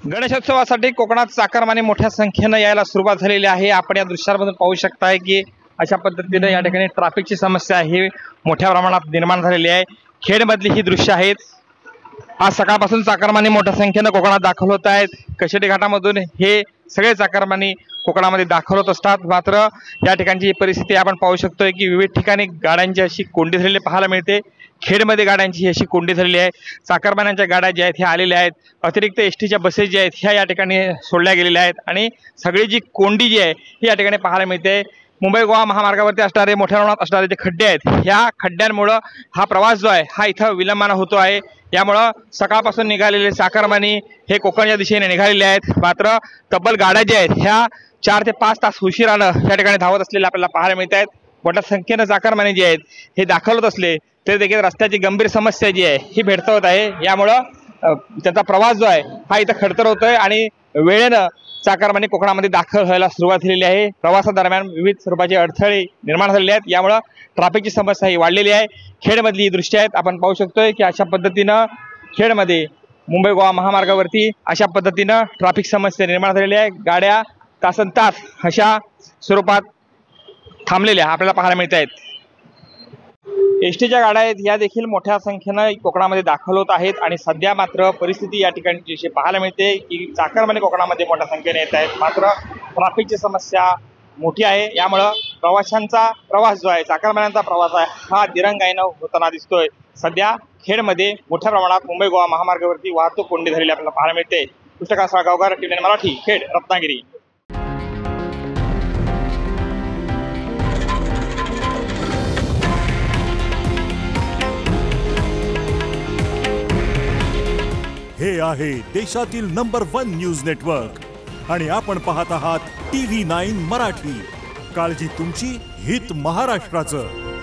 गणेशोत्सवासाठी कोकणात चाकरमानी मोठ्या संख्येने यायला सुरुवात झालेली आहे। आपण या दृश्यामधून पाहू शकताय की अशा पद्धतीने या ठिकाणी ट्रॅफिकची समस्या ही मोठ्या प्रमाणात निर्माण झालेली आहे। खेडमधली ही दृश्य आहेत। आज सकाळपासून चाकरमानी मोठ्या संख्येने कोकणात दाखल होत आहेत। कशेटी घाटामधून हे सगळे चाकरमानी कोकणामध्ये दाखल होत असतात। मात्र या ठिकाणची परिस्थिती आपण पाहू शकतोय की विविध ठिकाणी गाड्यांची अशी कोंडी झालेली पाहायला मिळते। खेडमध्ये गाड्यांची अशी कोंडी झालेली आहे। चाकरमान्यांच्या गाड्या ज्या आहेत ह्या आलेल्या आहेत। अतिरिक्त एसटीच्या बसेस ज्या आहेत ह्या या ठिकाणी सोडल्या गेलेल्या आहेत आणि सगळी जी कोंडी जी आहे ही या ठिकाणी पाहायला मिळते। मुंबई गोवा महामार्गावरती असणारे मोठ्या प्रमाणात असणारे जे खड्डे आहेत ह्या खड्ड्यांमुळे हा प्रवास जो आहे हा इथं विलंबाने होतो आहे। यामुळे सकाळपासून निघालेले चाकरमानी हे कोकणच्या दिशेने निघालेले आहेत। मात्र तब्बल गाड्या ज्या आहेत ह्या 4 ते 5 तास उशिरानं या ठिकाणी धावत असलेले आपल्याला पाहायला मिळत आहेत। मोठ्या संख्येने चाकरमानी जे आहेत हे दाखल होत असले तरी देखील रस्त्याची गंभीर समस्या जी आहे ही भेडसावत आहे। यामुळे त्याचा प्रवास जो आहे हा इथं खडतर होतोय आणि वेळेनं चाकरमानी कोकणामध्ये दाखल व्हायला सुरुवात झालेली आहे। प्रवासादरम्यान विविध स्वरूपाचे अडथळे निर्माण झालेले आहेत। यामुळे ट्रॅफिकची समस्या ही वाढलेली आहे। खेडमधली ही दृश्य आहेत आपण पाहू शकतोय की अशा पद्धतीनं खेडमध्ये मुंबई गोवा महामार्गावरती अशा पद्धतीनं ट्रॅफिक समस्या निर्माण झालेली आहे। गाड्या तासनतास अशा स्वरूपात थांबलेल्या आपल्याला पाहायला मिळत आहेत। एसटीच्या गाड्या आहेत या देखील मोठ्या संख्येने कोकणामध्ये दाखल होत आहेत आणि सध्या मात्र परिस्थिती या ठिकाणी जी पाहायला मिळते की चाकरमानी कोकणामध्ये मोठ्या संख्येने येत आहेत। मात्र ट्रॅफिकची समस्या मोठी आहे। यामुळे प्रवाशांचा प्रवास जो आहे चाकरमान्यांचा प्रवास आहे हा दिरंगाईनं होताना दिसतोय। सध्या खेडमध्ये मोठ्या प्रमाणात मुंबई गोवा महामार्गावरती वाहतूक कोंडी झालेली आपल्याला पाहायला मिळते। पुस्तका साळगावकर, टीव्ही मराठी, खेड, रत्नागिरी। हे आहे देशातील नंबर 1 न्यूज नेटवर्क आणि आपण पाहत आहात TV9 मराठी। काळजी तुमची, हित महाराष्ट्राचं।